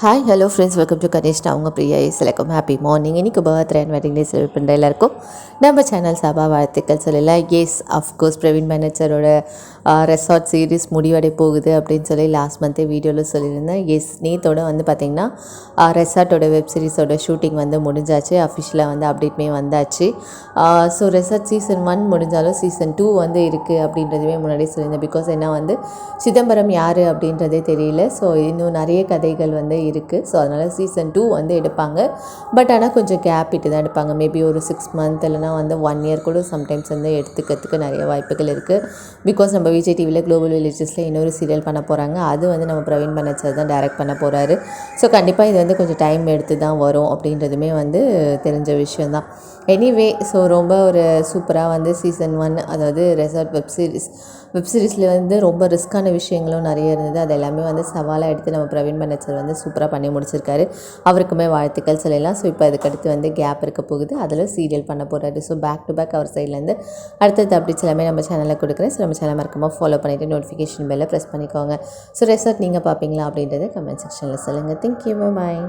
Hi hello friends, welcome to கணேஷ்னா அவங்க பிரியா செலக்கும் ஹாப்பி மார்னிங். இன்றைக்கி birthday and wedding day celebrate பண்ணுற எல்லாருக்கும் நம்ம சேனல் சார்பாக வாழ்த்துக்கள் சொல்லலாம். எஸ், அஃப்கோர்ஸ் பிரவீன் மேனேஜரோட ரெசார்ட் சீரீஸ் முடிவடை போகுது அப்படின்னு சொல்லி லாஸ்ட் மந்த்தே வீடியோவில் சொல்லியிருந்தேன். எஸ், நேத்தோட வந்து பார்த்திங்கன்னா ரெசார்ட்டோட வெப் சீரிஸோட ஷூட்டிங் வந்து முடிஞ்சாச்சு. அஃபிஷியலாக வந்து அப்டேட்மே வந்தாச்சு. ஸோ ரெசார்ட் சீசன் 1 முடிஞ்சாலும் சீசன் 2 வந்து இருக்குது அப்படின்றதுமே முன்னாடியே சொல்லியிருந்தேன். பிகாஸ் என்ன வந்து சிதம்பரம் யார் அப்படின்றதே தெரியல. ஸோ இன்னும் நிறைய கதைகள் வந்து இருக்குது. ஸோ அதனால் சீசன் 2 வந்து எடுப்பாங்க. பட் ஆனால் கொஞ்சம் கேப் விட்டு தான் எடுப்பாங்க. மேபி ஒரு 6 மந்த் இல்லைனா வந்து 1 இயர் கூட சம்டைம்ஸ் வந்து எடுத்துக்கிறதுக்கு நிறைய வாய்ப்புகள் இருக்குது. பிகாஸ் நம்ம விஜய் டிவியில் குளோபல் வில்லேஜஸில் இன்னொரு சீரியல் பண்ண போகிறாங்க. அது வந்து நம்ம பிரவீன் மேனேஜர் தான் டைரக்ட் பண்ண போகிறாரு. ஸோ கண்டிப்பாக இது வந்து கொஞ்சம் டைம் எடுத்து தான் வரும் அப்படின்றதுமே வந்து தெரிஞ்ச விஷயந்தான். எனிவே, ஸோ ரொம்ப ஒரு சூப்பராக வந்து சீசன் 1, அதாவது ரெசார்ட் வெப் சீரிஸில் வந்து ரொம்ப ரிஸ்க்கான விஷயங்களும் நிறைய இருந்தது. அது எல்லாமே வந்து சவாலாக எடுத்து நம்ம பிரவீன் மேனேஜர் வந்து சூப்பராக பண்ணி முடிச்சிருக்காரு. அவருக்குமே வாழ்த்துக்கள் சொல்லலாம். ஸோ இப்போ அதுக்கடுத்து வந்து கேப் இருக்க போகுது. அதில் சீரியல் பண்ண போகிறாரு. ஸோ பேக் டு பேக் அவர் சைட்லேருந்து அடுத்தது அப்டேட்ஸ் எல்லாமே நம்ம சேனலில் கொடுக்குறேன். ஸோ நம்ம சேனல் மறக்காமல் ஃபாலோ பண்ணிவிட்டு நோட்டிஃபிகேஷன் பெல்லை ப்ரெஸ் பண்ணிக்கோங்க. ஸோ ரெசார்ட் நீங்கள் பார்ப்பீங்களா அப்படின்றத கமெண்ட் செக்ஷனில் சொல்லுங்கள். தேங்க்யூ, பாய்.